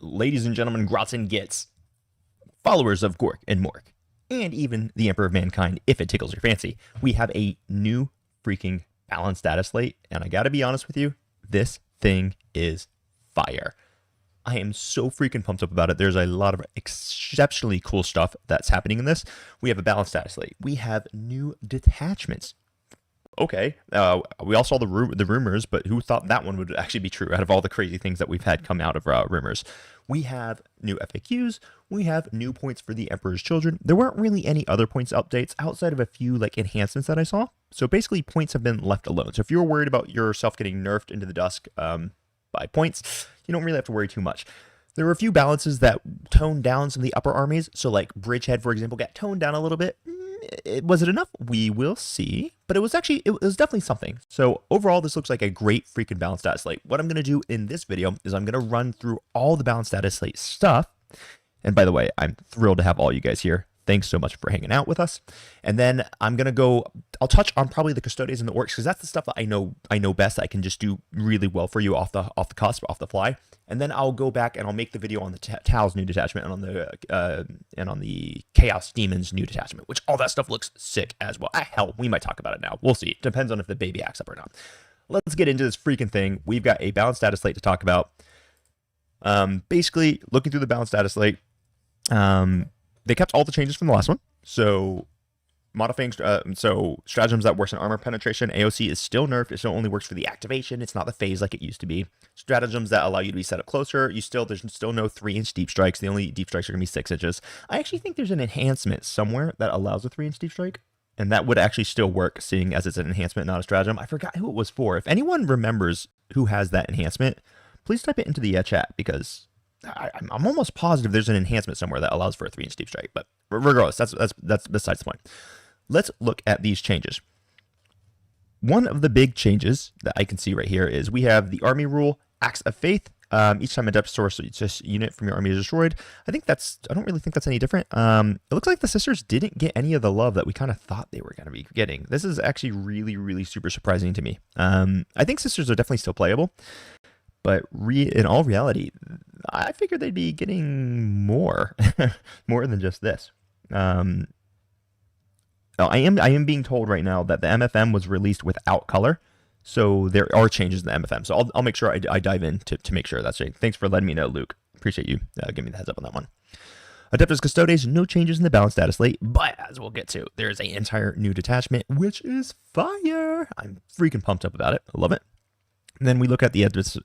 ladies and gentlemen, grots and gits, followers of Gork and Mork, and even the Emperor of Mankind, if it tickles your fancy, we have a new freaking balanced data slate, and I gotta be honest with you, this thing is fire. I am so freaking pumped up about it. There's a lot of exceptionally cool stuff that's happening in this. We have a balanced data slate. We have new detachments. Okay, we all saw the rumors, but who thought that one would actually be true out of all the crazy things that we've had come out of rumors? We have new FAQs. We have new points for the Emperor's Children. There weren't really any other points updates outside of a few like enhancements that I saw. So basically, points have been left alone. So if you're worried about yourself getting nerfed into the dusk by points, you don't really have to worry too much. There were a few balances that toned down some of the upper armies. So like Bridgehead, for example, got toned down a little bit. Was it enough? We will see. But it was definitely something. So overall, this looks like a great freaking balanced data slate. What I'm going to do in this video is I'm going to run through all the balanced data slate stuff. And by the way, I'm thrilled to have all you guys here. Thanks so much for hanging out with us. And then I'm going to I'll touch on probably the Custodes and the Orks, because that's the stuff that I know best, that I can just do really well for you off the cusp, off the fly. And then I'll go back and I'll make the video on the Tal's new detachment and on the Chaos Demon's new detachment, which all that stuff looks sick as well. Hell, we might talk about it now. We'll see. Depends on if the baby acts up or not. Let's get into this freaking thing. We've got a balanced data slate to talk about. Basically, looking through the balanced data slate, they kept all the changes from the last one. So modifying stratagems that worsen armor penetration, AOC is still nerfed. It still only works for the activation. It's not the phase like it used to be. Stratagems that allow you to be set up closer, there's still no 3-inch deep strikes. The only deep strikes are gonna be 6 inches. I actually think there's an enhancement somewhere that allows a 3-inch deep strike, and that would actually still work, seeing as it's an enhancement, not a stratagem. I forgot who it was for. If anyone remembers who has that enhancement, please type it into the chat, because I'm almost positive there's an enhancement somewhere that allows for a 3-inch deep strike. But regardless, that's besides the point. Let's look at these changes. One of the big changes that I can see right here is we have the army rule, Acts of Faith. Each time a depth source unit from your army is destroyed. I don't really think that's any different. It looks like the sisters didn't get any of the love that we kind of thought they were going to be getting. This is actually really, really super surprising to me. I think sisters are definitely still playable, but in all reality, I figured they'd be getting more, more than just this. I am being told right now that the MFM was released without color, so there are changes in the MFM. So I'll make sure I dive in to make sure that's right. Thanks for letting me know, Luke. Appreciate you giving me the heads up on that one. Adeptus Custodes, no changes in the balanced data slate, but as we'll get to, there's an entire new detachment, which is fire. I'm freaking pumped up about it. I love it. And then we look at the Adeptus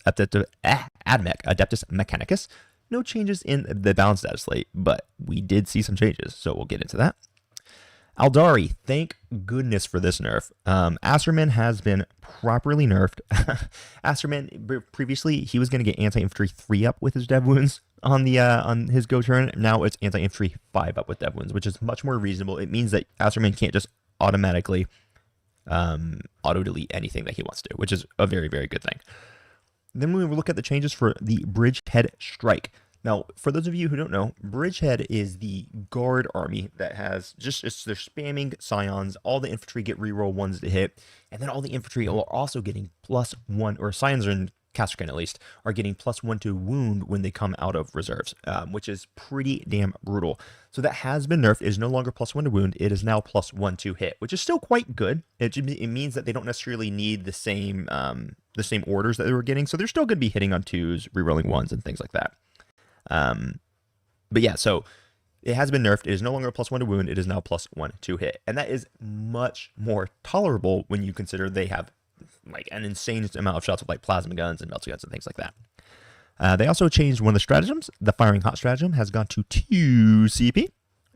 Mechanicus. No changes in the balanced data slate, but we did see some changes, so we'll get into that. Aldari, thank goodness for this nerf. Asterman has been properly nerfed. Asterman, previously, he was going to get anti-infantry 3 up with his dev wounds on his go turn. Now it's anti-infantry 5 up with dev wounds, which is much more reasonable. It means that Asterman can't just automatically auto-delete anything that he wants to, which is a very, very good thing. Then we look at the changes for the Bridgehead Strike. Now, for those of you who don't know, Bridgehead is the guard army that has they're spamming scions. All the infantry get reroll 1s to hit, and then all the infantry are also getting +1, or scions are in Castercan at least, are getting +1 to wound when they come out of reserves, which is pretty damn brutal. So that has been nerfed. It is no longer +1 to wound. It is now +1 to hit, which is still quite good. It means that they don't necessarily need the same orders that they were getting. So they're still going to be hitting on 2s, rerolling 1s, and things like that. But yeah, so it has been nerfed. It is no longer +1 to wound. It is now +1 to hit. And that is much more tolerable when you consider they have like an insane amount of shots with like plasma guns and melter guns and things like that. They also changed one of the stratagems. The firing hot stratagem has gone to 2 CP.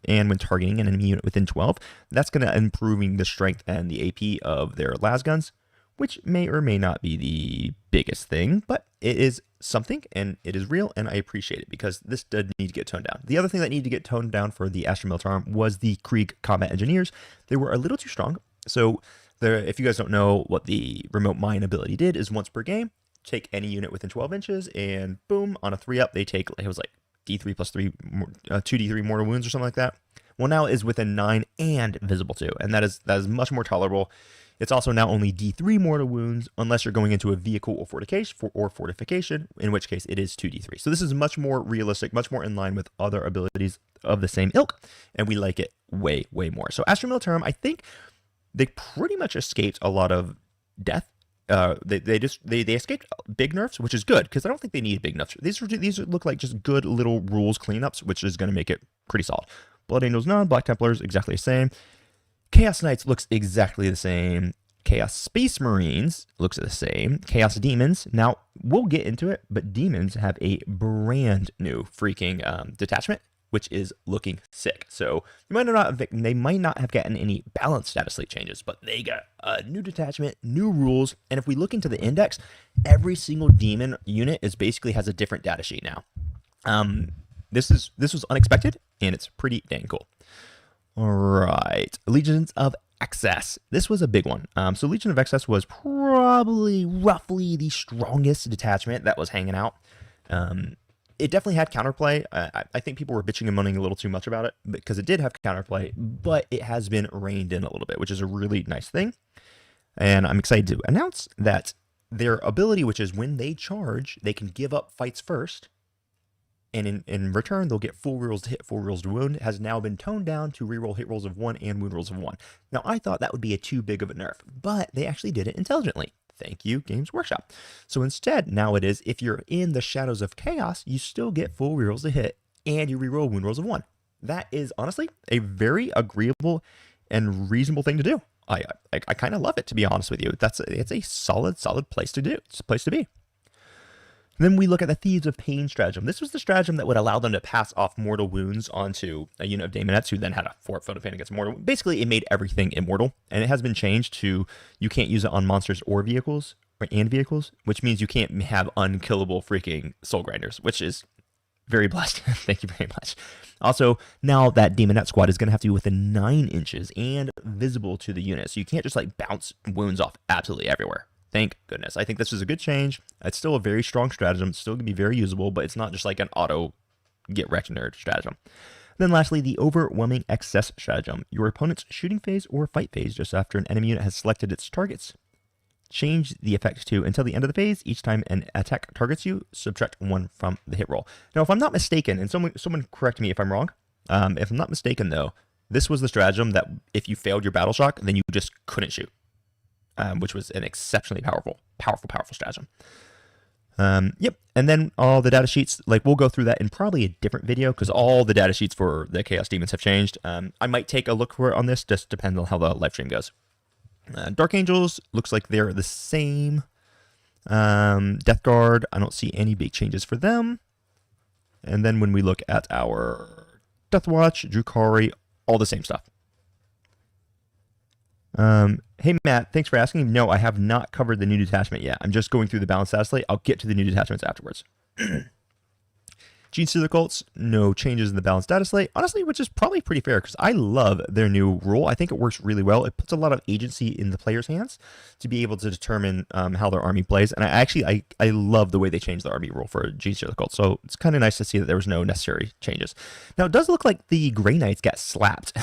And when targeting an enemy unit within 12, that's going to improving the strength and the AP of their las guns, which may or may not be the biggest thing, but it is something, and it is real, and I appreciate it, because this did need to get toned down. The other thing that needed to get toned down for the Astra Military Arm was the Krieg Combat Engineers. They were a little too strong. So if you guys don't know what the remote mine ability did, is once per game, take any unit within 12 inches, and boom, on a 3-up, they take, it was like D3 plus 3, 2D3 mortal wounds or something like that. Well, now it is within 9 and visible too, and that is much more tolerable. It's also now only D3 mortal wounds unless you're going into a vehicle or fortification, in which case it is 2D3. So this is much more realistic, much more in line with other abilities of the same ilk, and we like it way, way more. So Astra Militarum, I think they pretty much escaped a lot of death. They escaped big nerfs, which is good because I don't think they need big nerfs. These look like just good little rules cleanups, which is going to make it pretty solid. Blood Angels none, Black Templars exactly the same. Chaos Knights looks exactly the same. Chaos Space Marines looks the same. Chaos Demons, now we'll get into it, but Demons have a brand new freaking detachment, which is looking sick. So they might not have gotten any balance status slate changes, but they got a new detachment, new rules, and if we look into the index, every single demon unit basically has a different data sheet now. This was unexpected, and it's pretty dang cool. All right, Legions of Excess. This was a big one. So Legion of Excess was probably roughly the strongest detachment that was hanging out. It definitely had counterplay. I think people were bitching and moaning a little too much about it because it did have counterplay, but it has been reined in a little bit, which is a really nice thing. And I'm excited to announce that their ability, which is when they charge, they can give up fights first, and in return, they'll get full rerolls to hit, full rerolls to wound, has now been toned down to reroll hit rolls of 1 and wound rolls of 1. Now, I thought that would be too big of a nerf, but they actually did it intelligently. Thank you, Games Workshop. So instead, now it is, if you're in the Shadows of Chaos, you still get full rerolls to hit, and you reroll wound rolls of 1. That is, honestly, a very agreeable and reasonable thing to do. I kind of love it, to be honest with you. It's a solid place to do. It's a place to be. Then we look at the Thieves of Pain stratagem. This was the stratagem that would allow them to pass off mortal wounds onto a unit of Daemonettes who then had a 4 photo pain against mortal. Basically, it made everything immortal, and it has been changed to you can't use it on monsters or vehicles, which means you can't have unkillable freaking soul grinders, which is very blessed. Thank you very much. Also, now that Daemonette squad is going to have to be within 9 inches and visible to the unit, so you can't just like bounce wounds off absolutely everywhere. Thank goodness. I think this is a good change. It's still a very strong stratagem. It's still going to be very usable, but it's not just like an auto get wrecked nerd stratagem. Then lastly, the Overwhelming Excess stratagem. Your opponent's shooting phase or fight phase just after an enemy unit has selected its targets. Change the effect to until the end of the phase. Each time an attack targets you, subtract 1 from the hit roll. Now, if I'm not mistaken, and someone correct me if I'm wrong, if I'm not mistaken though, this was the stratagem that if you failed your battle shock, then you just couldn't shoot. Which was an exceptionally powerful stratagem. Yep, and then all the data sheets, like we'll go through that in probably a different video because all the data sheets for the Chaos Demons have changed. I might take a look for it on this, just depends on how the live stream goes. Dark Angels, looks like they're the same. Death Guard, I don't see any big changes for them. And then when we look at our Death Watch, Drukhari, all the same stuff. Hey Matt, thanks for asking. No, I have not covered the new detachment yet. I'm just going through the balance status slate. I'll get to the new detachments afterwards. Gene Stealer Cults, no changes in the balance data slate. Honestly, which is probably pretty fair because I love their new rule. I think it works really well. It puts a lot of agency in the player's hands to be able to determine how their army plays. And I love the way they changed the army rule for Gene Stealer Cults. So it's kind of nice to see that there was no necessary changes. Now, it does look like the Grey Knights got slapped.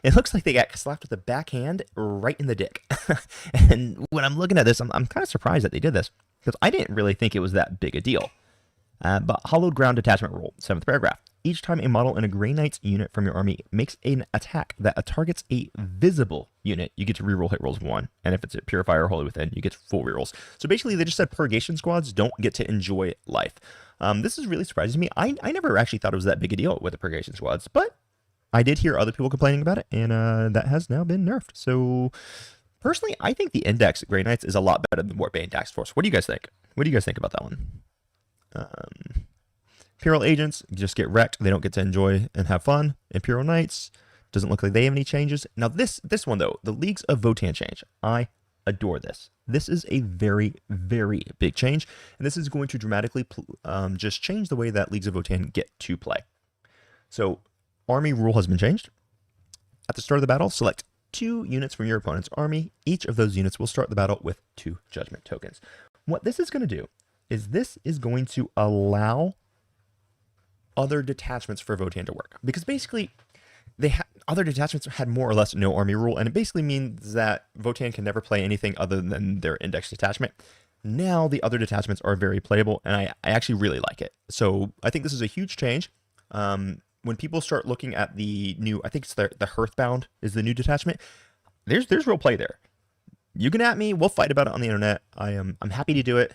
It looks like they got slapped with the backhand right in the dick. And when I'm looking at this, I'm kind of surprised that they did this because I didn't really think it was that big a deal. But Hollowed Ground Detachment rule, 7th paragraph. Each time a model in a Grey Knights unit from your army makes an attack that targets a visible unit, you get to reroll hit rolls 1. And if it's a Purifier or Holy Within, you get full rerolls. So basically, they just said Purgation squads don't get to enjoy life. This is really surprising to me. I never actually thought it was that big a deal with the Purgation squads, but I did hear other people complaining about it, and that has now been nerfed. So personally, I think the Index Grey Knights is a lot better than Warbane Task Force. What do you guys think? What do you guys think about that one? Imperial Agents just get wrecked. They don't get to enjoy and have fun. Imperial Knights doesn't look like they have any changes. Now this one though, the Leagues of Votann change. I adore this. This is a very, very big change, and this is going to dramatically just change the way that Leagues of Votann get to play. So army rule has been changed. At the start of the battle, select 2 units from your opponent's army. Each of those units will start the battle with 2 judgment tokens. What this is going to do is this is going to allow other detachments for Votann to work. Because basically, other detachments had more or less no army rule, and it basically means that Votann can never play anything other than their index detachment. Now the other detachments are very playable, and I actually really like it. So I think this is a huge change. When people start looking at the new, I think it's the Hearthbound is the new detachment. There's real play there. You can at me, we'll fight about it on the internet. I'm happy to do it.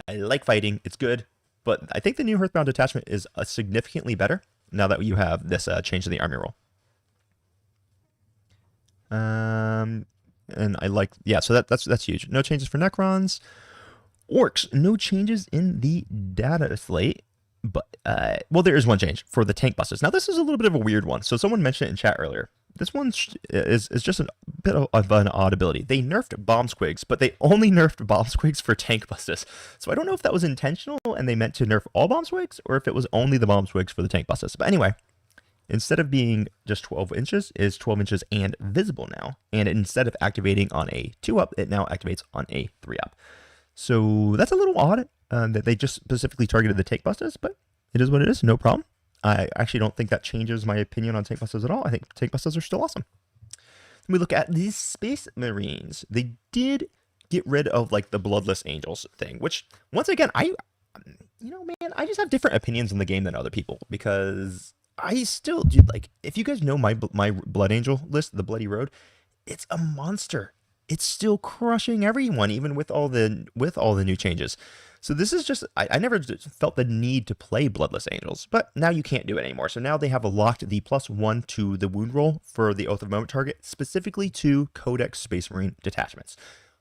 I like fighting, it's good. But I think the new Hearthbound detachment is significantly better now that you have this change to the army rule. And I like, yeah, so that's huge. No changes for Necrons. Orks, no changes in the data slate. But, well, there is one change for the tank busters. Now, this is a little bit of a weird one. So someone mentioned it in chat earlier. This one is just a bit of an odd ability. They nerfed bomb squigs, but they only nerfed bomb squigs for tank busters. So I don't know if that was intentional and they meant to nerf all bomb squigs, or if it was only the bomb squigs for the tank busters. But anyway, instead of being just 12 inches, is 12 inches and visible now. And instead of activating on a 2-up, it now activates on a 3-up. So that's a little odd that they just specifically targeted the tank busters, but it is what it is, no problem. I actually don't think that changes my opinion on tank busters at all. I think tank busters are still awesome. When we look at the Space Marines, they did get rid of like the Bloodless Angels thing, which once again, I just have different opinions in the game than other people, because I still do, like, if you guys know my Blood Angel list, the Bloody Road, it's a monster. It's still crushing everyone, even with all the new changes. So this is just, I never felt the need to play Bloodless Angels, but now you can't do it anymore. So now they have locked the +1 to the wound roll for the Oath of Moment target, specifically to Codex Space Marine detachments.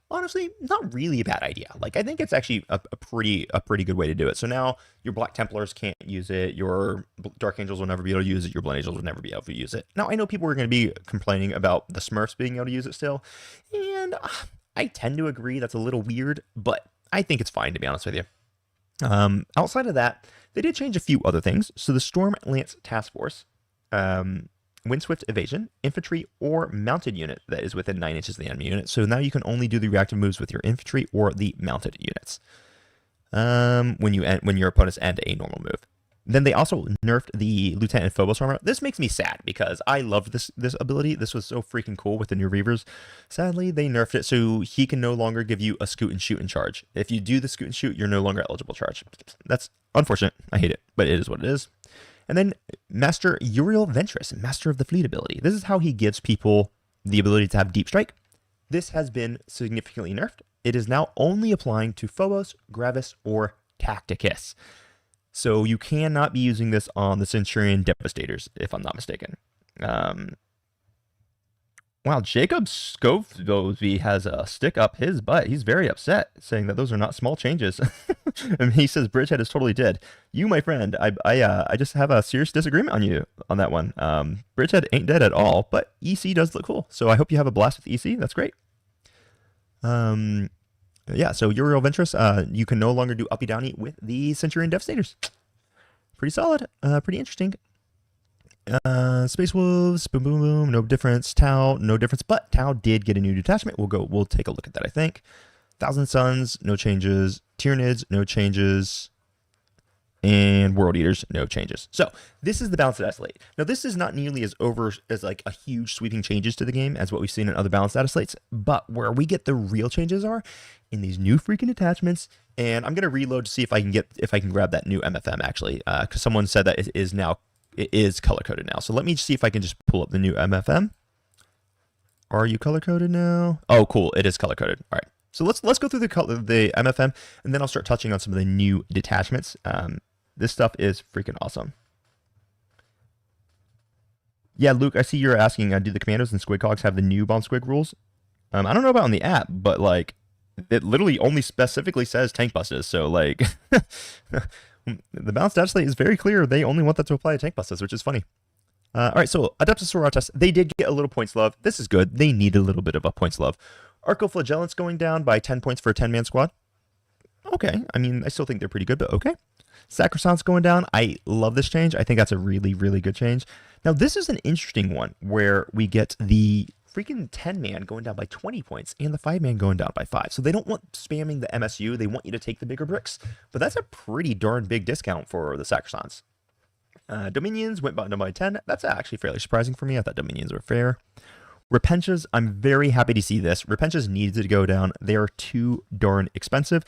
Honestly, not really a bad idea. Like, I think it's actually a pretty good way to do it. So now your Black Templars can't use it, your Dark Angels will never be able to use it, your Blood Angels will never be able to use it. Now, I know people are going to be complaining about the Smurfs being able to use it still, and I tend to agree that's a little weird, but I think it's fine, to be honest with you. Outside of that, they did change a few other things. So the Storm Lance Task Force, Windswift Evasion, infantry, or mounted unit that is within 9 inches of the enemy unit. So now you can only do the reactive moves with your infantry or the mounted units when your opponents end a normal move. Then they also nerfed the Lieutenant Phobos armor. This makes me sad because I loved this ability. This was so freaking cool with the new Reavers. Sadly, they nerfed it so he can no longer give you a scoot and shoot and charge. If you do the scoot and shoot, you're no longer eligible to charge. That's unfortunate. I hate it, but it is what it is. And then Master Uriel Ventress, Master of the Fleet ability. This is how he gives people the ability to have deep strike. This has been significantly nerfed. It is now only applying to Phobos, Gravis, or Tacticus. So you cannot be using this on the Centurion Devastators, if I'm not mistaken. Wow, Jacob Scovesby has a stick up his butt. He's very upset, saying that those are not small changes. And he says Bridgehead is totally dead. You, my friend, I just have a serious disagreement on you on that one. Bridgehead ain't dead at all, but EC does look cool. So I hope you have a blast with EC. That's great. Yeah, so Uriel Ventress, you can no longer do uppy downy with the Centurion Devastators. Pretty solid, pretty interesting. Space Wolves, boom, boom, boom, no difference. Tau, no difference, but Tau did get a new detachment. We'll take a look at that, I think. Thousand Suns, no changes. Tyranids, no changes. And World Eaters, no changes. So this is the balanced data slate. Now, this is not nearly as like a huge sweeping changes to the game as what we've seen in other balanced data slates, but where we get the real changes are in these new freaking detachments. And I'm gonna reload to see if I can grab that new MFM actually, because someone said that it is color coded now. So let me see if I can just pull up the new MFM. Are you color coded now? Oh, cool, it is color coded. All right. So let's go through the MFM, and then I'll start touching on some of the new detachments. This stuff is freaking awesome. Yeah, Luke, I see you're asking, do the Commandos and Squig Hogs have the new Bomb Squig rules? I don't know about on the app, but like, it literally only specifically says tank busters. So like, the balanced data slate is very clear. They only want that to apply to tank busters, which is funny. All right, so Adeptus Sororitas, they did get a little points love. This is good. They need a little bit of a points love. Arcoflagellants going down by 10 points for a 10-man squad. Okay, I mean, I still think they're pretty good, but okay. Sacrosankt's going down. I love this change. I think that's a really, really good change. Now, this is an interesting one where we get the freaking 10-man going down by 20 points and the 5-man going down by 5. So they don't want spamming the MSU. They want you to take the bigger bricks. But that's a pretty darn big discount for the Sacrosancts. Dominions went down by 10. That's actually fairly surprising for me. I thought Dominions were fair. Repentia, I'm very happy to see this. Repentia needed to go down. They are too darn expensive.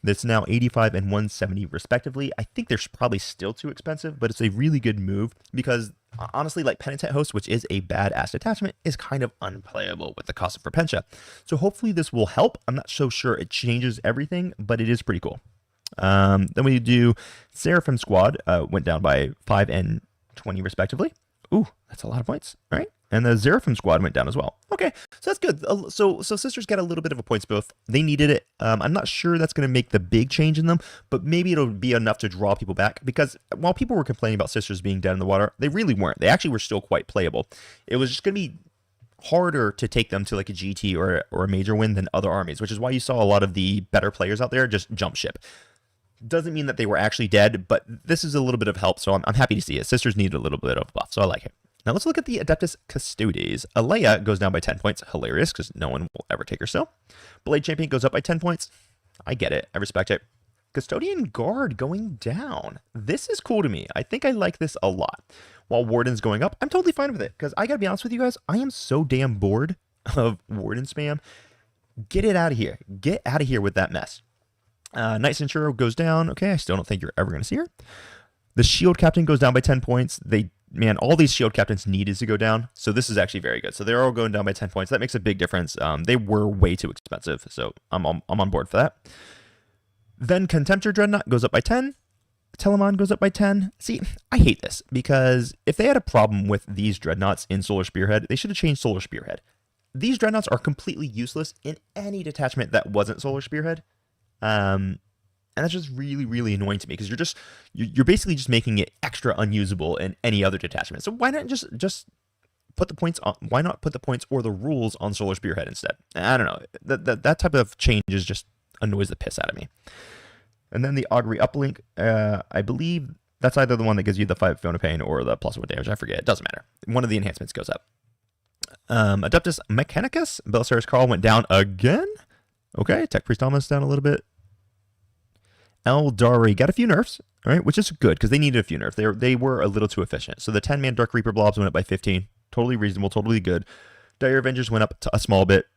That's now 85 and 170 respectively. I think they're probably still too expensive, but it's a really good move because honestly, like Penitent Host, which is a badass detachment, is kind of unplayable with the cost of Repentia. So hopefully this will help. I'm not so sure it changes everything, but it is pretty cool. Then we do Seraphim Squad, went down by 5 and 20 respectively. Ooh, that's a lot of points. All right. And the Seraphim Squad went down as well. Okay, so that's good. So Sisters got a little bit of a points boost. They needed it. I'm not sure that's going to make the big change in them, but maybe it'll be enough to draw people back. Because while people were complaining about Sisters being dead in the water, they really weren't. They actually were still quite playable. It was just going to be harder to take them to like a GT or a major win than other armies, which is why you saw a lot of the better players out there just jump ship. Doesn't mean that they were actually dead, but this is a little bit of help, so I'm happy to see it. Sisters needed a little bit of buff, so I like it. Now let's look at the Adeptus Custodes. Alea goes down by 10 points. Hilarious, because no one will ever take her still. Blade Champion goes up by 10 points. I get it. I respect it. Custodian Guard going down. This is cool to me. I think I like this a lot. While Warden's going up, I'm totally fine with it, because I gotta be honest with you guys, I am so damn bored of Warden spam. Get it out of here. Get out of here with that mess. Knight Centurion goes down. Okay, I still don't think you're ever going to see her. The Shield Captain goes down by 10 points. Man, all these Shield Captains needed to go down, so this is actually very good. So they're all going down by 10 points. That makes a big difference. They were way too expensive, so I'm on board for that. Then Contemptor Dreadnought goes up by 10. Telemon goes up by 10. See, I hate this, because if they had a problem with these Dreadnoughts in Solar Spearhead, they should have changed Solar Spearhead. These Dreadnoughts are completely useless in any detachment that wasn't Solar Spearhead. And that's just really, really annoying to me, because you're basically just making it extra unusable in any other detachment. So why not just put the points on? Why not put the points or the rules on Solar Spearhead instead? I don't know. That type of change just annoys the piss out of me. And then the Augury Uplink, I believe that's either the one that gives you the 5 Fiona Pain or the +1 damage. I forget. It doesn't matter. One of the enhancements goes up. Adeptus Mechanicus, Belisarius Carl went down again. Okay, Tech Priest Almost down a little bit. Eldari got a few nerfs, all right, which is good because they needed a few nerfs. They were a little too efficient. So the 10-man Dark Reaper blobs went up by 15. Totally reasonable, totally good. Dire Avengers went up to a small bit.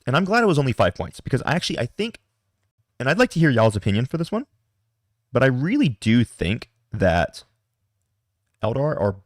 And I'm glad it was only 5 points, because I think, and I'd like to hear y'all's opinion for this one, but I really do think that Eldar are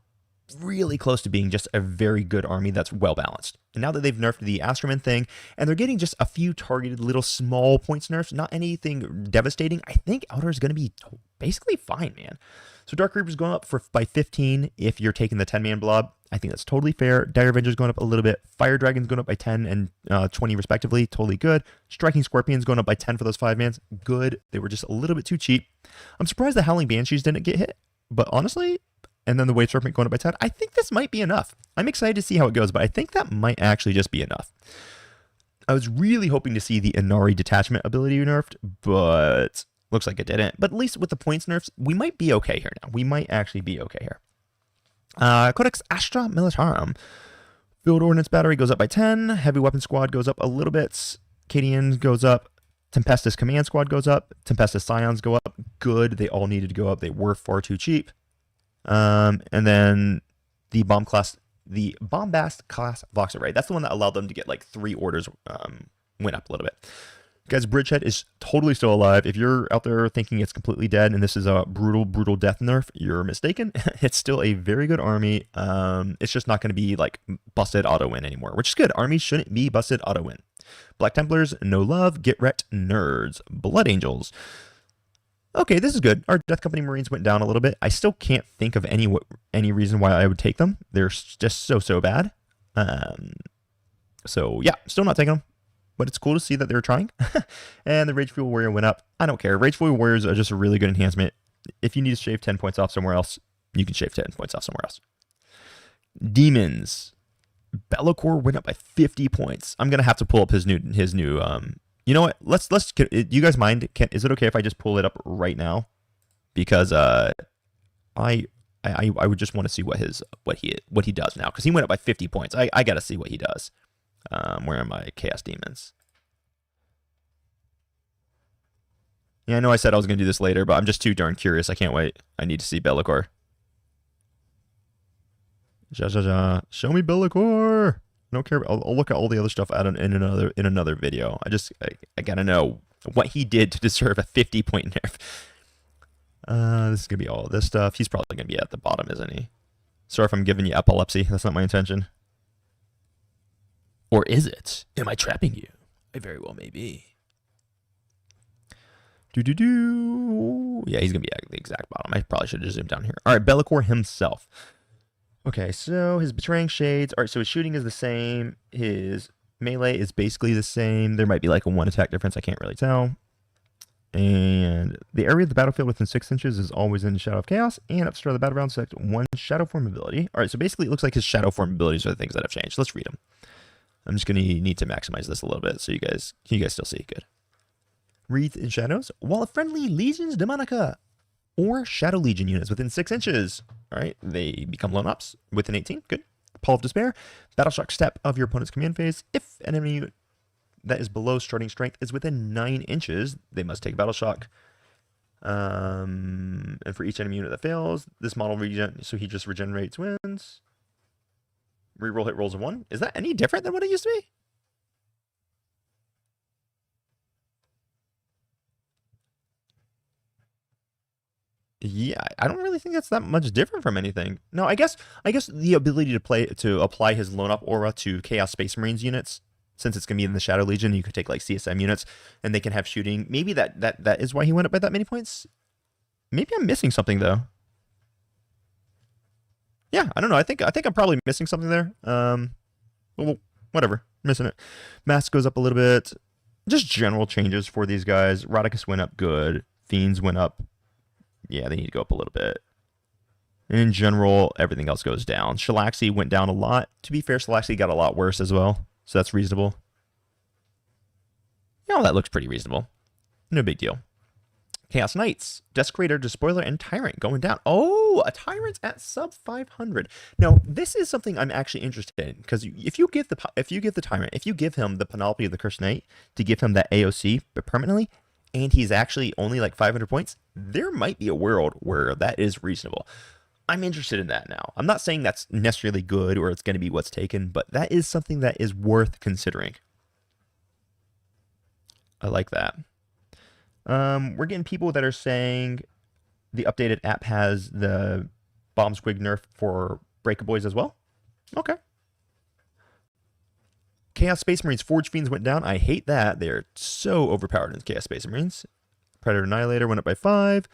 really close to being just a very good army that's well balanced. And now that they've nerfed the Astroman thing, and they're getting just a few targeted little small points nerfs, not anything devastating, I think Eldar is going to be basically fine, man. So Dark Reaper's going up by 15 if you're taking the 10-man blob. I think that's totally fair. Dire Avenger's going up a little bit. Fire Dragon's going up by 10 and 20 respectively. Totally good. Striking Scorpion's going up by 10 for those 5-mans. Good. They were just a little bit too cheap. I'm surprised the Howling Banshees didn't get hit, but honestly, and then the Wave Serpent going up by 10, I think this might be enough. I'm excited to see how it goes, but I think that might actually just be enough. I was really hoping to see the Inari Detachment ability nerfed, but looks like it didn't. But at least with the points nerfs, we might be okay here now. We might actually be okay here. Codex Astra Militarum. Field Ordnance Battery goes up by 10. Heavy Weapon Squad goes up a little bit. Cadian goes up. Tempestus Command Squad goes up. Tempestus Scions go up. Good. They all needed to go up. They were far too cheap. And then the Bombast class Vox Array. That's the one that allowed them to get like 3 orders, went up a little bit. Guys, Bridgehead is totally still alive. If you're out there thinking it's completely dead and this is a brutal death nerf, you're mistaken. It's still a very good army. It's just not going to be like busted auto win anymore, which is good. Armies shouldn't be busted auto win. Black Templars, no love. Get wrecked, nerds. Blood Angels. Okay, this is good. Our Death Company Marines went down a little bit. I still can't think of any reason why I would take them. They're just so bad. So yeah, still not taking them. But it's cool to see that they were trying. And the Rage Fuel Warrior went up. I don't care. Rage Fuel Warriors are just a really good enhancement. If you need to shave 10 points off somewhere else, you can shave 10 points off somewhere else. Demons. Be'lakor went up by 50 points. I'm gonna have to pull up his new. You know what? Let's. Do you guys mind? Is it okay if I just pull it up right now? Because I would just want to see what he does now, because he went up by 50 points. I gotta see what he does. Where are my Chaos Demons? Yeah, I know I said I was going to do this later, but I'm just too darn curious. I can't wait. I need to see Be'lakor. Show me Bellicor. I don't care. I'll look at all the other stuff in another video. I gotta know what he did to deserve a 50-point nerf. This is gonna be all this stuff. He's probably gonna be at the bottom, isn't he? Sorry if I'm giving you epilepsy. That's not my intention. Or is it? Am I trapping you? I very well may be. Yeah, he's gonna be at the exact bottom. I probably should have just zoomed down here. All right, Bellicor himself. Okay, so his Betraying Shades. All right, so his shooting is the same. His melee is basically the same. There might be like a 1 attack difference. I can't really tell. And the area of the battlefield within 6 inches is always in Shadow of Chaos. And at the start of the battleground, select 1 Shadow Form ability. All right, so basically it looks like his Shadow Form abilities are the things that have changed. Let's read them. I'm just going to need to maximize this a little bit so you guys still see it good. Wreathed in Shadows. While a friendly Legions Demonica or Shadow Legion units within 6 inches. All right, they become lone ops within 18. Good. Pall of Despair. Battleshock step of your opponent's command phase. If an enemy unit that is below starting strength is within 9 inches, they must take Battleshock. And for each enemy unit that fails, this model so he just regenerates wins. Reroll hit rolls of 1. Is that any different than what it used to be? Yeah, I don't really think that's that much different from anything. No, I guess the ability to apply his Lone Up aura to Chaos Space Marines units, since it's gonna be in the Shadow Legion, you could take like CSM units and they can have shooting. Maybe that is why he went up by that many points. Maybe I'm missing something though. Yeah, I don't know. I think I'm probably missing something there. Well, whatever, missing it. Mask goes up a little bit. Just general changes for these guys. Rodicus went up good. Fiends went up. Yeah, they need to go up a little bit. In general, everything else goes down. Shalaxi went down a lot. To be fair, Shalaxi got a lot worse as well, so that's reasonable. Yeah, that looks pretty reasonable. No big deal. Chaos Knights, Desecrator, Despoiler, and Tyrant going down. Oh, a Tyrant's at sub 500. Now, this is something I'm actually interested in, because if you give the Tyrant, if you give him the Panoply of the Cursed Knight to give him that AOC permanently, and he's actually only like 500 points, there might be a world where that is reasonable. I'm interested in that now. I'm not saying that's necessarily good or it's going to be what's taken, but that is something that is worth considering. I like that. We're getting people that are saying the updated app has the Bomb Squig nerf for Breakaboys as well. Okay. Chaos Space Marines Forge Fiends went down. I hate that. They're so overpowered in Chaos Space Marines. Predator Annihilator went up by 5.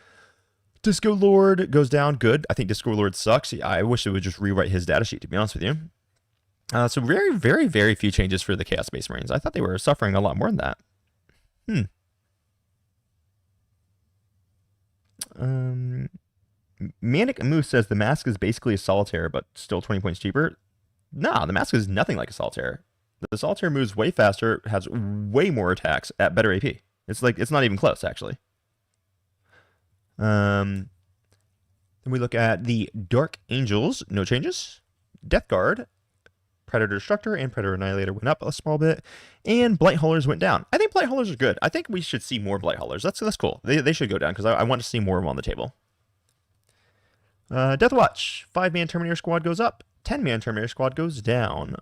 Disco Lord goes down. Good. I think Disco Lord sucks. I wish it would just rewrite his datasheet, to be honest with you. So very, very, very few changes for the Chaos Space Marines. I thought they were suffering a lot more than that. Manic Moose says the mask is basically a solitaire, but still 20 points cheaper. Nah, the mask is nothing like a solitaire. The solitaire moves way faster, has way more attacks at better AP. It's not even close, actually. Then we look at the Dark Angels, no changes. Death Guard, Predator Destructor, and Predator Annihilator went up a small bit, and Blight Haulers went down. I think Blight Haulers are good. I think we should see more Blight Haulers. That's cool. They should go down because I want to see more of them on the table. Death Watch, 5-man Terminator Squad goes up. 10-man Terminator Squad goes down.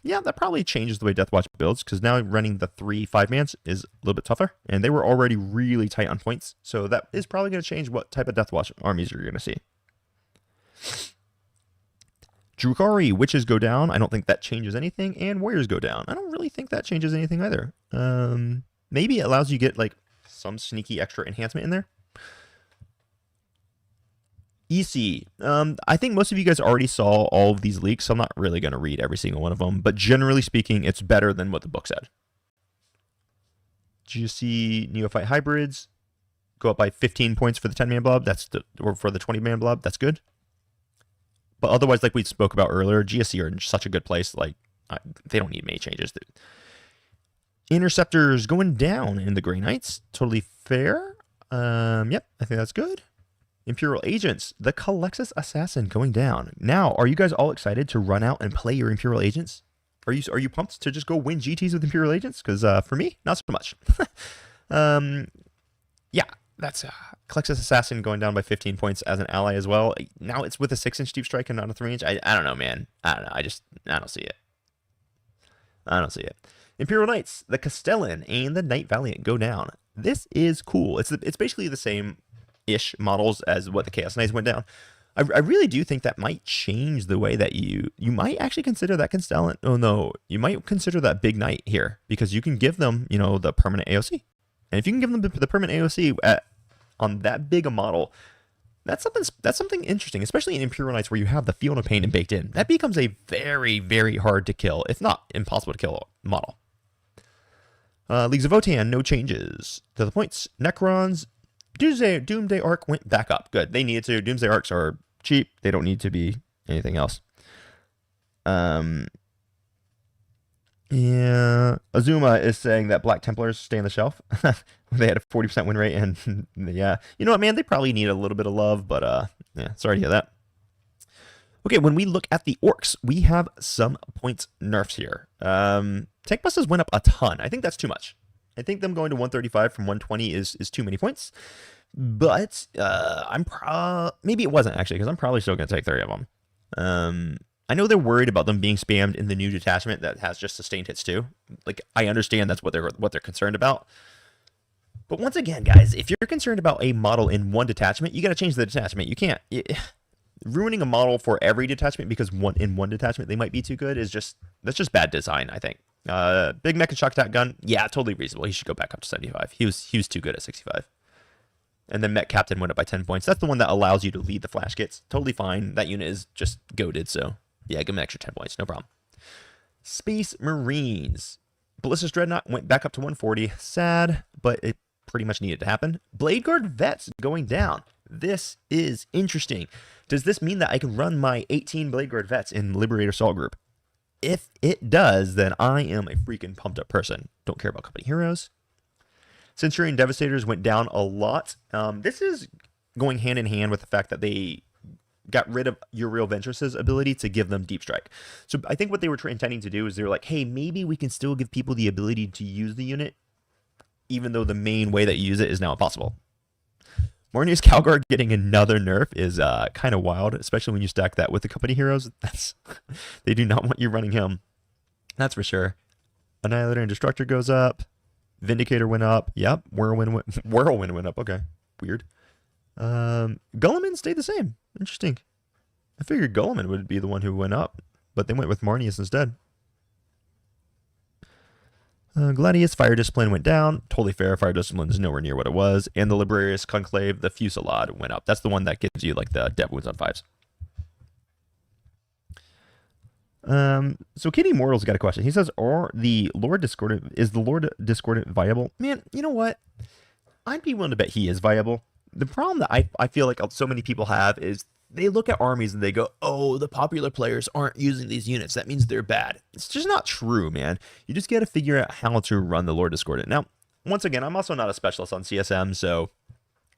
Yeah, that probably changes the way Death Watch builds, because now running the 3 5-mans is a little bit tougher, and they were already really tight on points, so that is probably going to change what type of Death Watch armies you're going to see. Drukhari, Witches go down. I don't think that changes anything, and Warriors go down. I don't really think that changes anything either. Maybe it allows you to get like some sneaky extra enhancement in there. EC. I think most of you guys already saw all of these leaks, so I'm not really going to read every single one of them. But generally speaking, it's better than what the book said. GC Neophyte Hybrids go up by 15 points for the 10-man blob. Or for the 20-man blob. That's good. But otherwise, like we spoke about earlier, GSC are in such a good place. Like they don't need many changes. Interceptors going down in the Grey Knights. Totally fair. Yep, I think that's good. Imperial Agents, the Calexis Assassin going down. Now, are you guys all excited to run out and play your Imperial Agents? Are you pumped to just go win GTs with Imperial Agents? Because for me, not so much. Yeah, That's Klexus Assassin going down by 15 points as an ally as well. Now it's with a 6-inch deep strike and not a 3-inch. I don't know, man. I don't know. I don't see it. I don't see it. Imperial Knights, the Castellan, and the Knight Valiant go down. This is cool. It's basically the same-ish models as what the Chaos Knights went down. I really do think that might change the way that you might actually consider that Castellan. Oh, no. You might consider that Big Knight here because you can give them, you know, the permanent AOC. And if you can give them the permanent AOC on that big a model, that's something interesting, especially in Imperial Knights where you have the Field of Pain baked in. That becomes a very, very hard to kill, if not impossible to kill model. Leagues of Votann, no changes to the points. Necrons, Doomsday Ark went back up. Good. They needed to. Doomsday Arks are cheap. They don't need to be anything else. Yeah. Azuma is saying that Black Templars stay on the shelf. They had a 40% win rate, and yeah. You know what, man? They probably need a little bit of love, but yeah, sorry to hear that. Okay, when we look at the Orks, we have some points nerfs here. Tank buses went up a ton. I think that's too much. I think them going to 135 from 120 is too many points. But maybe it wasn't actually, because I'm probably still going to take 30 of them. I know they're worried about them being spammed in the new detachment that has just sustained hits too. Like, I understand that's what they're concerned about. But once again, guys, if you're concerned about a model in one detachment, you got to change the detachment. You can't. Ruining a model for every detachment because in one detachment they might be too good that's just bad design, I think. Big Mech and Shock Attack Gun, yeah, totally reasonable. He should go back up to 75. He was too good at 65. And then Mech Captain went up by 10 points. That's the one that allows you to lead the flash kits. Totally fine. That unit is just goated, so yeah, give him an extra 10 points, no problem. Space Marines. Ballistus Dreadnought went back up to 140. Sad, but it pretty much needed to happen. Blade Guard Vets going down. This is interesting. Does this mean that I can run my 18 Blade Guard Vets in Liberator Assault Group? If it does, then I am a freaking pumped up person. Don't care about company heroes. Centurion Devastators went down a lot. This is going hand in hand with the fact that they got rid of Uriel Ventress's ability to give them Deep Strike. So I think what they were intending to do is they were like, hey, maybe we can still give people the ability to use the unit, even though the main way that you use it is now impossible. Mornius Calguard getting another nerf is kind of wild, especially when you stack that with the company heroes. They do not want you running him. That's for sure. Annihilator and Destructor goes up. Vindicator went up. Yep. Whirlwind went up. Okay. Weird. Gulliman stayed the same. Interesting. I figured Gulliman would be the one who went up, but they went with Marnius instead. Gladius, Fire Discipline went down. Totally fair. Fire Discipline is nowhere near what it was. And the Liberius Conclave, the Fusillade went up. That's the one that gives you like the death wounds on 5s. So Kitty Mortal's got a question. He says, is the Lord Discordant viable? Man, you know what? I'd be willing to bet he is viable. The problem that I feel like so many people have is they look at armies and they go, oh, the popular players aren't using these units. That means they're bad. It's just not true, man. You just got to figure out how to run the Lord Discordant. Now, once again, I'm also not a specialist on CSM, so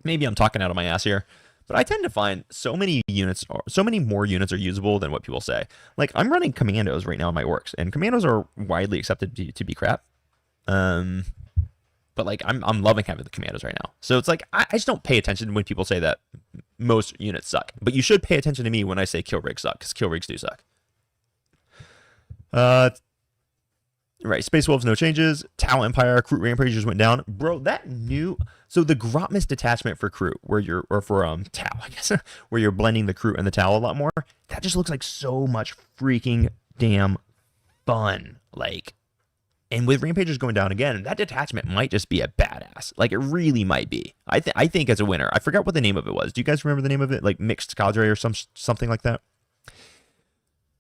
maybe I'm talking out of my ass here. But I tend to find so many more units are usable than what people say. Like, I'm running Commandos right now in my Orks, and Commandos are widely accepted to be crap. But like, I'm loving having the Commandos right now. So it's like, I just don't pay attention when people say that most units suck. But you should pay attention to me when I say kill rigs suck, because kill rigs do suck. Right, Space Wolves, no changes. Tau Empire, Crew Rampagers went down. Bro, that new... So the Grotmus detachment for Crew, where you're... Or for Tau, I guess. Where you're blending the Crew and the Tau a lot more. That just looks like so much freaking damn fun. Like... And with Rampagers going down again, that detachment might just be a badass. Like, it really might be. I think as a winner. I forgot what the name of it was. Do you guys remember the name of it? Like Mixed Cadre or something like that?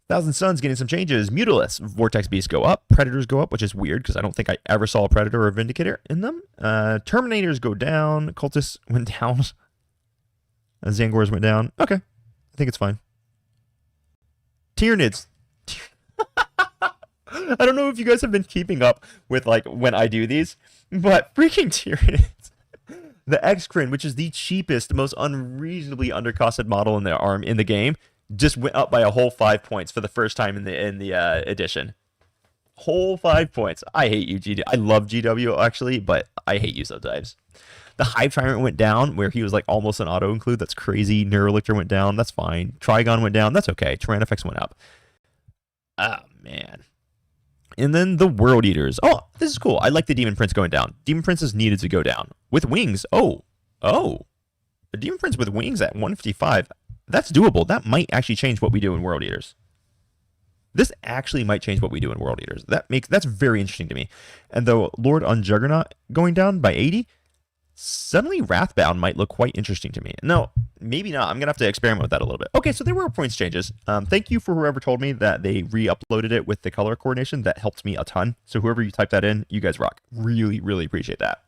Thousand Suns getting some changes. Mutalists, Vortex Beasts go up. Predators go up, which is weird because I don't think I ever saw a Predator or a Vindicator in them. Terminators go down. Cultists went down. Zangors went down. Okay. I think it's fine. Tyranids. I don't know if you guys have been keeping up with, like, when I do these, but freaking Tyranids. The X-Crin, which is the cheapest, most unreasonably undercosted model in the game, just went up by a whole 5 points for the first time in the edition. Whole 5 points. I hate you, GW. I love GW, actually, but I hate you sometimes. The Hive Tyrant went down, where he was like almost an auto include. That's crazy. Neurolictor went down. That's fine. Trigon went down. That's okay. Tyrannifex went up. Oh, man. And then the World Eaters. Oh, this is cool. I like the Demon Prince going down. Demon Princes needed to go down. With wings. Oh. The Demon Prince with wings at 155. That's doable. That might actually change what we do in World Eaters. This actually might change what we do in World Eaters. That's very interesting to me. And the Lord on Juggernaut going down by 80, suddenly Wrathbound might look quite interesting to me. No, maybe not. I'm going to have to experiment with that a little bit. Okay, so there were points changes. Thank you for whoever told me that they re-uploaded it with the color coordination. That helped me a ton. So whoever you typed that in, you guys rock. Really, really appreciate that.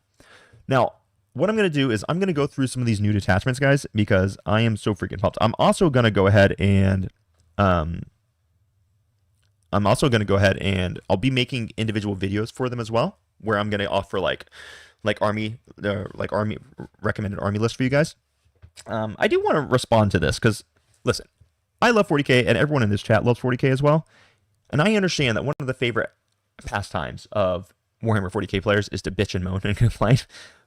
Now, what I'm going to do is I'm going to go through some of these new detachments, guys, because I am so freaking pumped. I'm also going to go ahead and I'll be making individual videos for them as well, where I'm going to offer like army recommended army list for you guys. I do want to respond to this because, listen, I love 40K and everyone in this chat loves 40K as well. And I understand that one of the favorite pastimes of Warhammer 40K players is to bitch and moan and complain.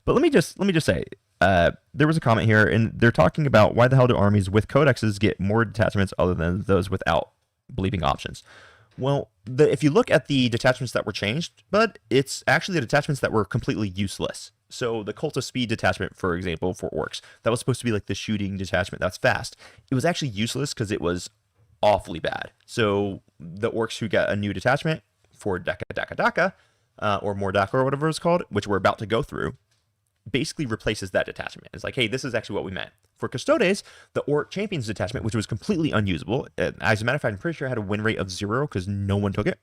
But let me just say, there was a comment here, and they're talking about why the hell do armies with codexes get more detachments other than those without bleeping options. Well, if you look at the detachments that were changed, but it's actually the detachments that were completely useless. So the Cult of Speed detachment, for example, for Orks, that was supposed to be like the shooting detachment that's fast. It was actually useless because it was awfully bad. So the Orks who got a new detachment for Daka, or Mordaka or whatever it's called, which we're about to go through, basically replaces that detachment. It's like, hey, this is actually what we meant. For Custodes, the Ork Champions detachment, which was completely unusable. As a matter of fact, I'm pretty sure it had a win rate of 0 because no one took it.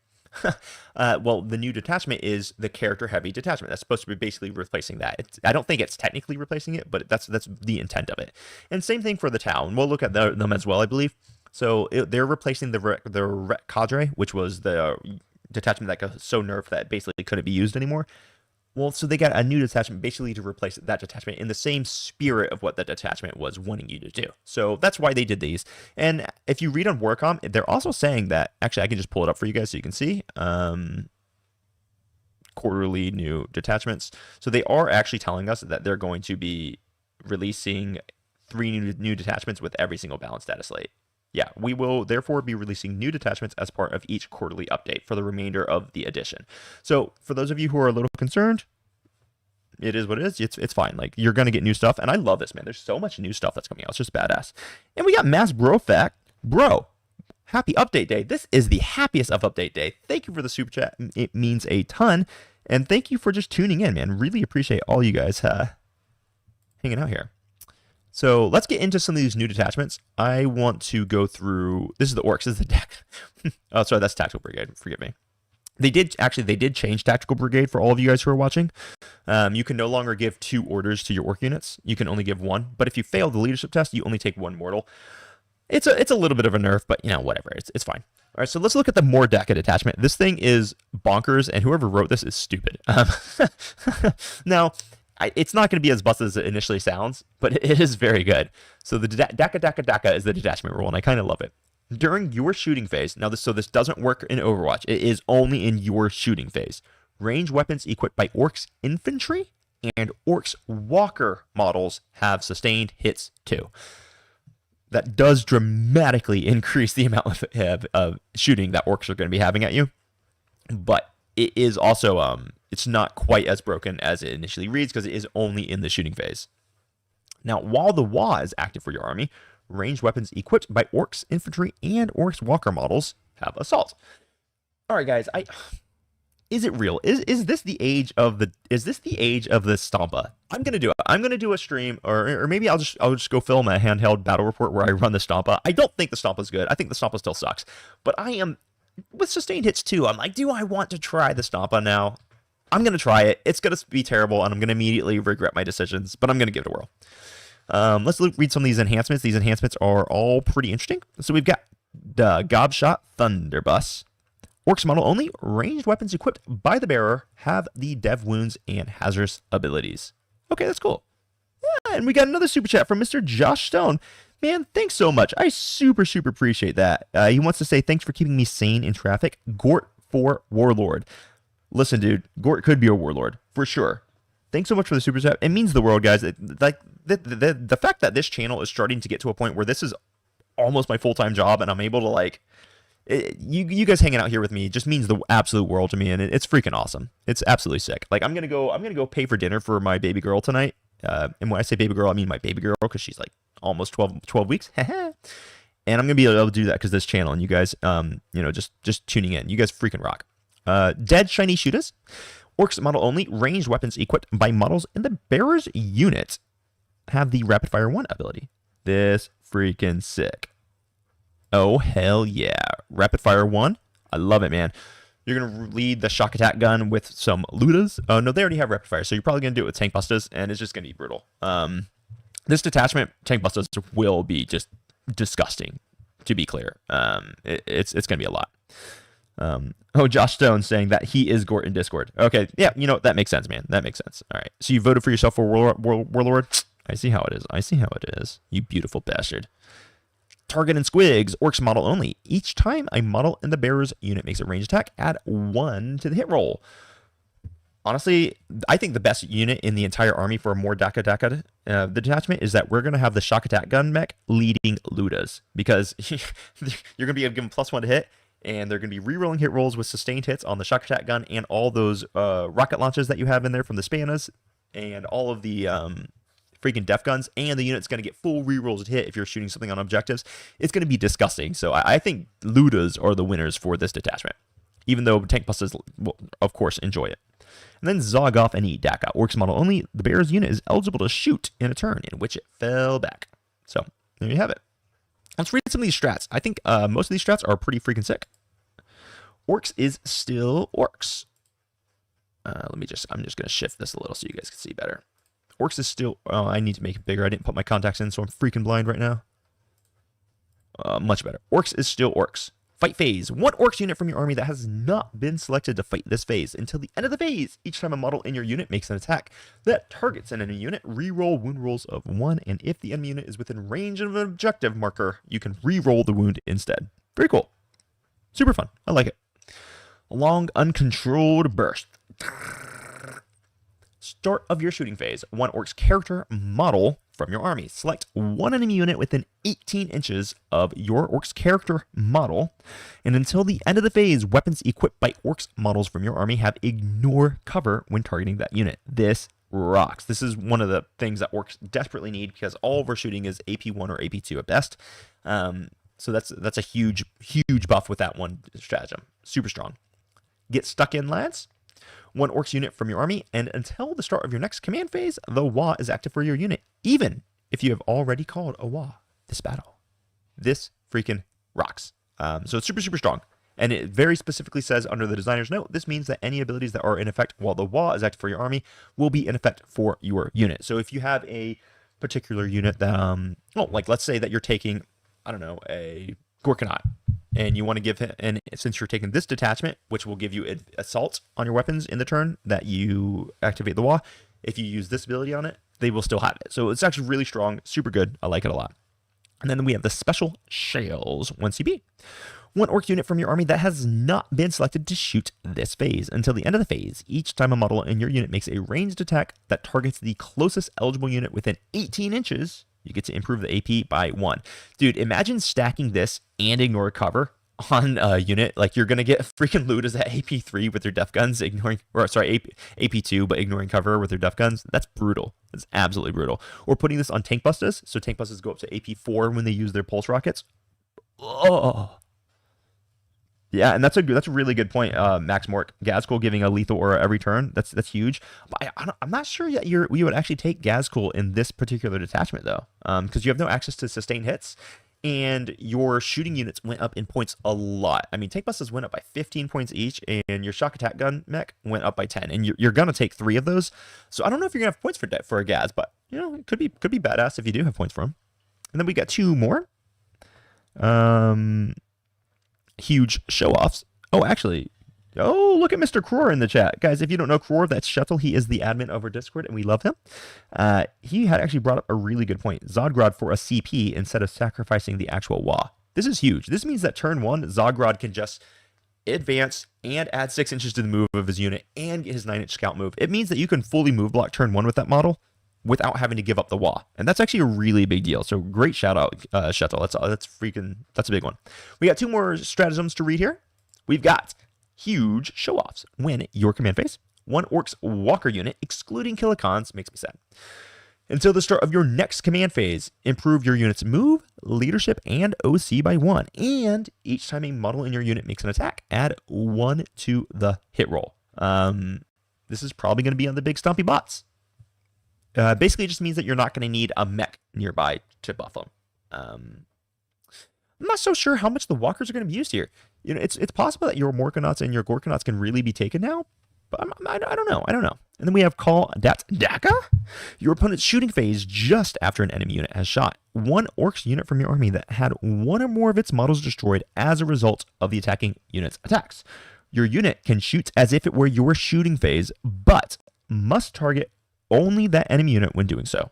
Well, the new detachment is the character-heavy detachment. That's supposed to be basically replacing that. I don't think it's technically replacing it, but that's the intent of it. And same thing for the Tau. And we'll look at them as well, I believe. So they're replacing the Cadre, which was the detachment that got so nerfed that basically couldn't be used anymore. Well, so they got a new detachment basically to replace that detachment in the same spirit of what the detachment was wanting you to do. So that's why they did these. And if you read on Warcom, they're also saying that, actually, I can just pull it up for you guys so you can see. Quarterly new detachments. So they are actually telling us that they're going to be releasing 3 new detachments with every single balance data slate. Yeah, we will therefore be releasing new detachments as part of each quarterly update for the remainder of the edition. So for those of you who are a little concerned, it is what it is. It's fine. Like, you're going to get new stuff. And I love this, man. There's so much new stuff that's coming out. It's just badass. And we got Mass Bro Fact. Bro, happy update day. This is the happiest of update day. Thank you for the super chat. It means a ton. And thank you for just tuning in, man. Really appreciate all you guys hanging out here. So let's get into some of these new detachments. I want to go through. This is the Orks. This is the deck. Oh, sorry, that's Tactical Brigade. Forgive me. They did change Tactical Brigade for all of you guys who are watching. You can no longer give 2 orders to your Ork units. You can only give 1. But if you fail the leadership test, you only take 1 mortal. It's a little bit of a nerf, but whatever. It's fine. All right, so let's look at the Mordaka detachment. This thing is bonkers, and whoever wrote this is stupid. Now, it's not going to be as busted as it initially sounds, but it is very good. So the Daka is the detachment rule, and I kind of love it. During your shooting phase, now this doesn't work in Overwatch. It is only in your shooting phase. Range weapons equipped by Orks infantry and Orks walker models have sustained hits too. That does dramatically increase the amount of shooting that Orks are going to be having at you, but it is also it's not quite as broken as it initially reads because it is only in the shooting phase. Now, while the WA is active for your army, ranged weapons equipped by Orks infantry and Orks walker models have assault. All right, guys, is it real? Is this the age of the Stompa? I'm gonna do it. I'm gonna do a stream, or maybe I'll just go film a handheld battle report where I run the Stompa. I don't think the Stompa's good. I think the Stompa still sucks. But I am with sustained hits too. I'm like, do I want to try the Stompa now? I'm gonna try it. It's gonna be terrible, and I'm gonna immediately regret my decisions. But I'm gonna give it a whirl. Let's read some of these enhancements. These enhancements are all pretty interesting. So we've got the Gobshot Thunderbuss. Orks model only. Ranged weapons equipped by the bearer have the dev wounds and hazardous abilities. Okay, that's cool. Yeah, and we got another super chat from Mr. Josh Stone. Man, thanks so much. I super appreciate that. He wants to say thanks for keeping me sane in traffic. Gort for Warlord. Listen, dude, Gort could be a Warlord for sure. Thanks so much for the super chat. It means the world, guys. Like the fact that this channel is starting to get to a point where this is almost my full-time job, and I'm able to like you guys hanging out here with me just means the absolute world to me, and it's freaking awesome. It's absolutely sick. Like I'm gonna go pay for dinner for my baby girl tonight. And when I say baby girl, I mean my baby girl, because she's like almost 12 weeks. And I'm gonna be able to do that because this channel, and you guys, just tuning in. You guys freaking rock. Dead shiny shooters. Orks model only. Ranged weapons equipped by models in the bearer's unit have the rapid fire 1 ability. This freaking sick. Oh hell yeah! Rapid fire 1. I love it, man. You're gonna lead the shock attack gun with some Ludas. Oh no, they already have rapid fire, so you're probably gonna do it with tank busters, and it's just gonna be brutal. This detachment, tank busters, will be just disgusting, to be clear. It's going to be a lot. Josh Stone saying that he is Gort in Discord. Okay, yeah, that makes sense, man. That makes sense. All right, so you voted for yourself for Warlord? I see how it is. You beautiful bastard. Target and squigs, Orks model only. Each time a model in the bearer's unit makes a ranged attack, add 1 to the hit roll. Honestly, I think the best unit in the entire army for a more Daka the detachment is that we're going to have the shock attack gun mech leading Ludas, because you're going to be able to give them +1 to hit, and they're going to be rerolling hit rolls with sustained hits on the shock attack gun and all those rocket launches that you have in there from the Spanas and all of the freaking def guns, and the unit's going to get full rerolls to hit if you're shooting something on objectives. It's going to be disgusting. So I think Ludas are the winners for this detachment, even though tank busters will, of course, enjoy it. And then Zog off and eat Daka. Orks model only. The bearer's unit is eligible to shoot in a turn in which it fell back. So there you have it. Let's read some of these strats. I think most of these strats are pretty freaking sick. Orks is still Orks. I'm just going to shift this a little so you guys can see better. Orks is still... Oh, I need to make it bigger. I didn't put my contacts in, so I'm freaking blind right now. Much better. Orks is still Orks. Fight phase. 1 Orks unit from your army that has not been selected to fight this phase. Until the end of the phase, each time a model in your unit makes an attack that targets an enemy unit, reroll wound rolls of 1, and if the enemy unit is within range of an objective marker, you can reroll the wound instead. Very cool. Super fun. I like it. Long uncontrolled burst. Start of your shooting phase. 1 Ork's character model from your army. Select 1 enemy unit within 18 inches of your Ork's character model, and until the end of the phase, weapons equipped by Orks models from your army have ignore cover when targeting that unit. This rocks. This is one of the things that Orks desperately need, because all of our shooting is AP1 or AP2 at best. So that's a huge buff with that one stratagem. Super strong. Get stuck in, lads. 1 Orks unit from your army, and until the start of your next command phase, the WA is active for your unit, even if you have already called a WA this battle. This freaking rocks. So it's super strong. And it very specifically says under the designer's note, this means that any abilities that are in effect while the WA is active for your army will be in effect for your unit. So if you have a particular unit that, like let's say that you're taking, I don't know, a Gorkanaut, and you want to give him, and since you're taking this detachment, which will give you assault on your weapons in the turn that you activate the WA, if you use this ability on it, they will still have it. So it's actually really strong, super good. I like it a lot. And then we have the special shells, 1 CB. 1 Ork unit from your army that has not been selected to shoot this phase. Until the end of the phase, each time a model in your unit makes a ranged attack that targets the closest eligible unit within 18 inches, you get to improve the AP by 1. Dude, imagine stacking this and ignore cover on a unit. Like, you're going to get freaking Ludas at AP3 with their def guns, AP2, but ignoring cover with their def guns. That's brutal. That's absolutely brutal. Or putting this on tank busters. So tank busters go up to AP4 when they use their pulse rockets. Oh. Yeah, and that's a really good point, Max Mork. Gazcool giving a lethal aura every turn. That's huge. But I'm not sure yet we would actually take Gazcool in this particular detachment, though, because you have no access to sustained hits, and your shooting units went up in points a lot. I mean, tank busters went up by 15 points each, and your shock attack gun mech went up by 10, and you're going to take 3 of those. So I don't know if you're going to have points for a Gaz, but, it could be badass if you do have points for him. And then we got 2 more. Huge show-offs. Oh, actually, look at Mr. Cror in the chat. Guys, if you don't know Cror, that's Shuttle. He is the admin of our Discord, and we love him. He had actually brought up a really good point. Zodgrod for a CP instead of sacrificing the actual WA. This is huge. This means that turn 1, Zodgrod can just advance, and add 6 inches to the move of his unit and get his 9-inch scout move. It means that you can fully move block turn 1 with that model without having to give up the wah. And that's actually a really big deal. So great shout out, Shuttle. That's a big one. We got 2 more stratagems to read here. We've got huge show-offs. When your command phase, 1 Orcs Walker unit, excluding Killicons, makes me sad. Until the start of your next command phase, improve your unit's move, leadership, and OC by 1. And each time a model in your unit makes an attack, add 1 to the hit roll. This is probably going to be on the big stompy bots. Basically, it just means that you're not going to need a mech nearby to buff them. I'm not so sure how much the walkers are going to be used here. You know, it's possible that your Morkanauts and your Gorkanauts can really be taken now, but I don't know. And then we have Call Dat Daka. Your opponent's shooting phase just after an enemy unit has shot 1 Orcs unit from your army that had 1 or more of its models destroyed as a result of the attacking unit's attacks. Your unit can shoot as if it were your shooting phase, but must target only that enemy unit when doing so.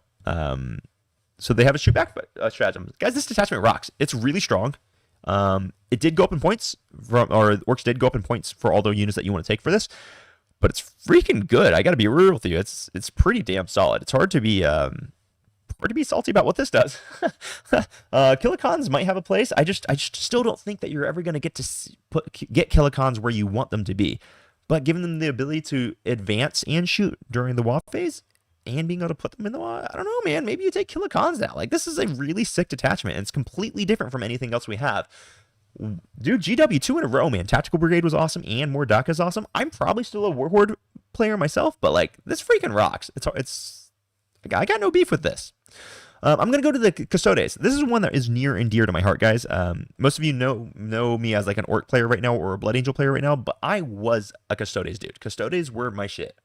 So they have a shoot back stratagem. Guys, this detachment rocks. It's really strong. It did go up in points, or Orcs did go up in points for all the units that you want to take for this, but it's freaking good. I got to be real with you. It's pretty damn solid. It's hard to be salty about what this does. Killicons might have a place. I just still don't think that you're ever going to get Killicons where you want them to be. But giving them the ability to advance and shoot during the WAP phase and being able to put them in the WAP, I don't know, man. Maybe you take Killicons now. Like, this is a really sick detachment, and it's completely different from anything else we have. Dude, GW 2 in a row, man. Tactical Brigade was awesome, and Mordaka is awesome. I'm probably still a Warhorde player myself, but, like, this freaking rocks. I got no beef with this. I'm going to go to the Custodes. This is one that is near and dear to my heart, guys. Most of you know me as like an Orc player right now or a Blood Angel player right now, but I was a Custodes dude. Custodes were my shit.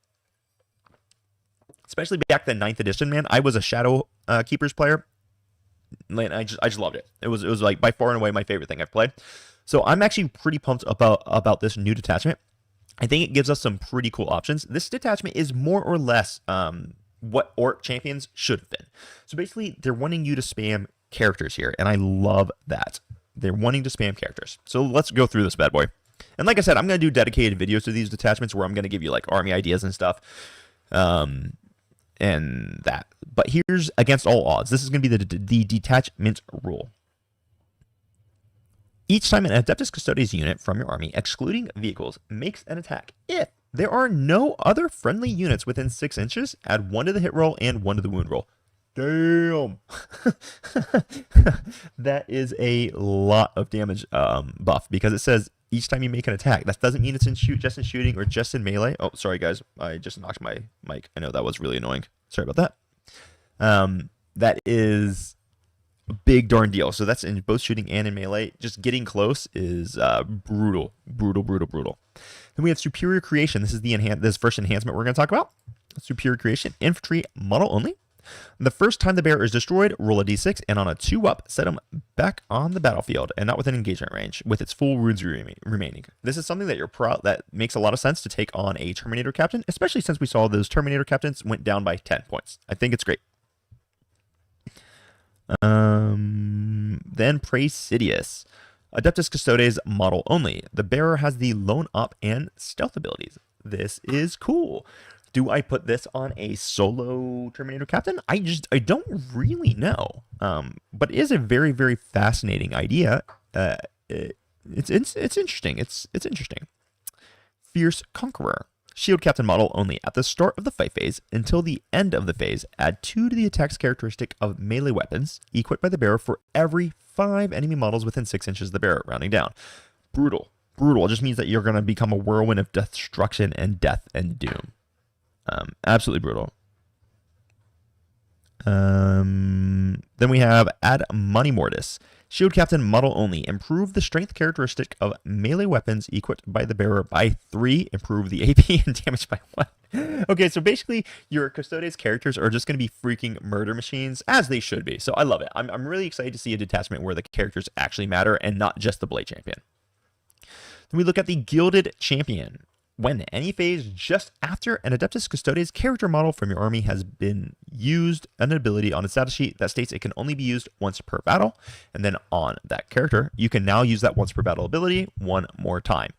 Especially back then, 9th edition, man. I was a Shadow Keepers player. I just loved it. It was like by far and away my favorite thing I've played. So I'm actually pretty pumped about this new detachment. I think it gives us some pretty cool options. This detachment is more or less what Orc champions should have been. So basically, they're wanting you to spam characters here, and I love that. They're wanting to spam characters. So let's go through this bad boy. And like I said, I'm going to do dedicated videos to these detachments where I'm going to give you like army ideas and stuff. And that. But here's against all odds. This is going to be the detachment rule. Each time an Adeptus Custodes unit from your army, excluding vehicles, makes an attack, if there are no other friendly units within 6 inches, add 1 to the hit roll and 1 to the wound roll. Damn. That is a lot of damage buff, because it says each time you make an attack. That doesn't mean it's just in shooting or just in melee. Oh, sorry guys, I just knocked my mic. I know that was really annoying. Sorry about that. That is a big darn deal. So that's in both shooting and in melee. Just getting close is brutal. Then we have Superior Creation. This is this first enhancement we're going to talk about. Superior Creation, infantry model only. The first time the bearer is destroyed, roll a d6, and on a 2-up, set him back on the battlefield and not within engagement range, with its full wounds remaining. This is something that that makes a lot of sense to take on a Terminator captain, especially since we saw those Terminator captains went down by 10 points. I think it's great. Then Praesidius. Adeptus Custodes model only. The bearer has the lone up and stealth abilities. This is cool. Do I put this on a solo Terminator captain? I don't really know. But it is a very, very fascinating idea. It's interesting. It's interesting. Fierce Conqueror. Shield captain model only. At the start of the fight phase until the end of the phase, add 2 to the attack's characteristic of melee weapons equipped by the bearer for every 5 enemy models within 6 inches of the bearer, rounding down. Brutal. It just means that you're going to become a whirlwind of destruction and death and doom. Absolutely brutal. Then we have Ad Money Mortis. Shield Captain model only. Improve the strength characteristic of melee weapons equipped by the bearer by 3. Improve the AP and damage by 1. Okay, so basically your Custodes characters are just going to be freaking murder machines, as they should be. So I love it. I'm really excited to see a detachment where the characters actually matter and not just the Blade Champion. Then we look at the Gilded Champion. When any phase just after an Adeptus Custodes character model from your army has been used an ability on its status sheet that states it can only be used once per battle, and then on that character, you can now use that once per battle ability 1 more time.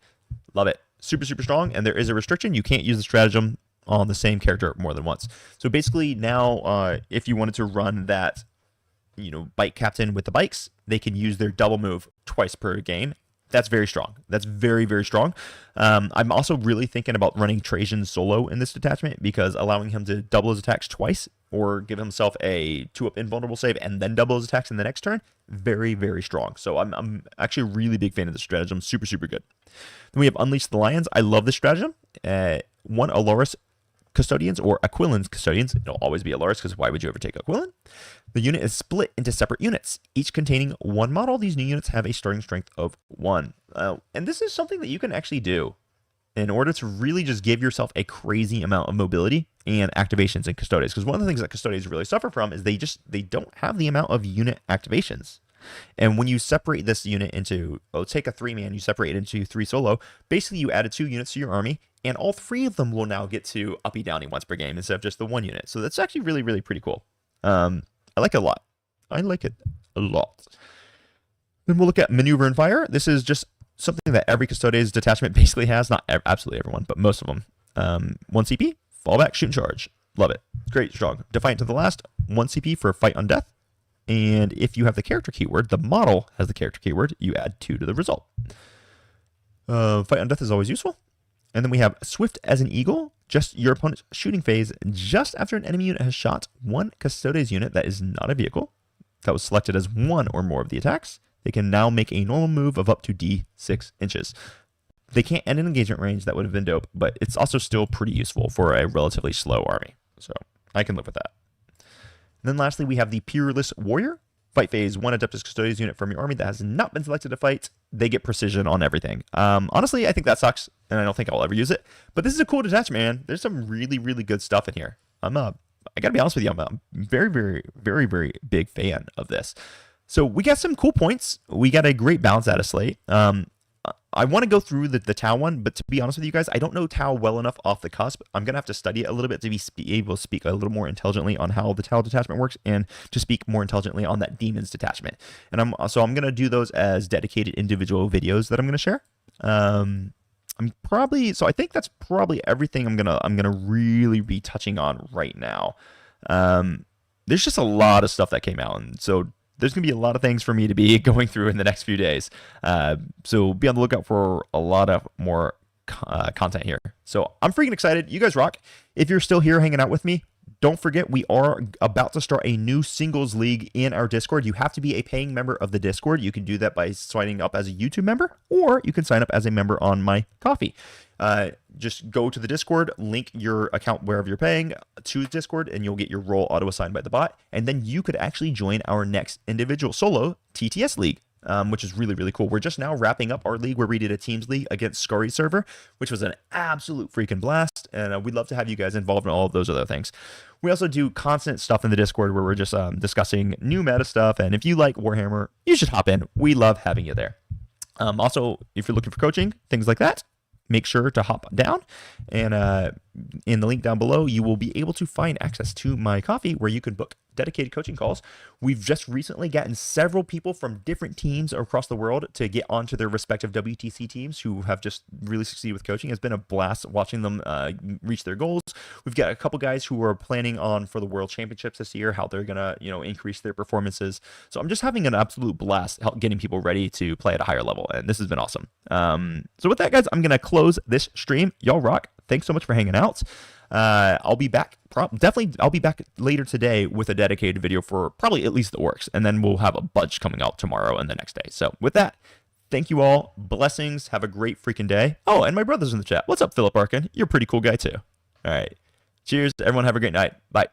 Love it. Super, super strong. And there is a restriction. You can't use the stratagem on the same character more than once. So basically now, if you wanted to run that, bike captain with the bikes, they can use their double move twice per game. That's very strong. That's very, very strong. I'm also really thinking about running Trajan solo in this detachment because allowing him to double his attacks twice or give himself a 2-up invulnerable save and then double his attacks in the next turn, very, very strong. So I'm actually a really big fan of this stratagem. Super, super good. Then we have Unleash the Lions. I love this stratagem. One Aloris Custodians or Aquilon's Custodians. It'll always be Aloris because why would you ever take Aquilon? The unit is split into separate units, each containing one model. These new units have a starting strength of 1. And this is something that you can actually do in order to really just give yourself a crazy amount of mobility and activations in Custodes. Because one of the things that Custodes really suffer from is they don't have the amount of unit activations. And when you separate this unit into, take a 3-man, you separate it into 3 solo, basically you added 2 units to your army, and all 3 of them will now get to uppy downy once per game instead of just the 1 unit. So that's actually really, really pretty cool. I like it a lot. I like it a lot. Then we'll look at Maneuver and Fire. This is just something that every Custodes detachment basically has. Not absolutely everyone, but most of them. 1 CP, fallback, shoot and charge. Love it. Great, strong. Defiant to the last, 1 CP for Fight on Death. And if you have the character keyword, the model has the character keyword, you add 2 to the result. Fight on Death is always useful. And then we have Swift as an Eagle, just your opponent's shooting phase just after an enemy unit has shot 1 Custodes unit that is not a vehicle that was selected as 1 or more of the attacks. They can now make a normal move of up to D6 inches. They can't end an engagement range, that would have been dope, but it's also still pretty useful for a relatively slow army. So I can live with that. And then lastly, we have the Peerless Warrior. Fight phase, 1 Adeptus Custodes unit from your army that has not been selected to fight. They get precision on everything. Honestly, I think that sucks, and I don't think I'll ever use it. But this is a cool detachment, man. There's some really, really good stuff in here. I gotta be honest with you, I'm a very, very, very, very big fan of this. So we got some cool points. We got a great balance out of slate. I want to go through the Tau one, but to be honest with you guys, I don't know Tau well enough off the cusp. I'm going to have to study it a little bit to be able to speak a little more intelligently on how the Tau detachment works and to speak more intelligently on that Demons detachment. And I'm going to do those as dedicated individual videos that I'm going to share. So I think that's probably everything I'm gonna really be touching on right now. There's just a lot of stuff that came out, and so there's going to be a lot of things for me to be going through in the next few days. So be on the lookout for a lot of more content here. So I'm freaking excited. You guys rock. If you're still here hanging out with me, don't forget we are about to start a new singles league in our Discord. You have to be a paying member of the Discord. You can do that by signing up as a YouTube member, or you can sign up as a member on my Coffee. Just go to the Discord, link your account wherever you're paying to Discord, and you'll get your role auto-assigned by the bot. And then you could actually join our next individual solo TTS league, which is really, really cool. We're just now wrapping up our league where we did a teams league against Scurry's server, which was an absolute freaking blast. And we'd love to have you guys involved in all of those other things. We also do constant stuff in the Discord where we're just discussing new meta stuff. And if you like Warhammer, you should hop in. We love having you there. Also, if you're looking for coaching, things like that, make sure to hop down, and in the link down below, you will be able to find access to my Coffee where you can book dedicated coaching calls. We've just recently gotten several people from different teams across the world to get onto their respective WTC teams who have just really succeeded with coaching. It's been a blast watching them reach their goals. We've got a couple guys who are planning on for the World Championships this year, how they're gonna increase their performances. So I'm just having an absolute blast getting people ready to play at a higher level, and this has been awesome. So with that, guys, I'm gonna close this stream. Y'all rock. Thanks so much for hanging out. I'll be back. I'll be back later today with a dedicated video for probably at least the Orks, and then we'll have a bunch coming out tomorrow and the next day. So with that, thank you all. Blessings. Have a great freaking day. Oh, and my brother's in the chat. What's up, Philip Arkin? You're a pretty cool guy too. All right. Cheers. Everyone have a great night. Bye.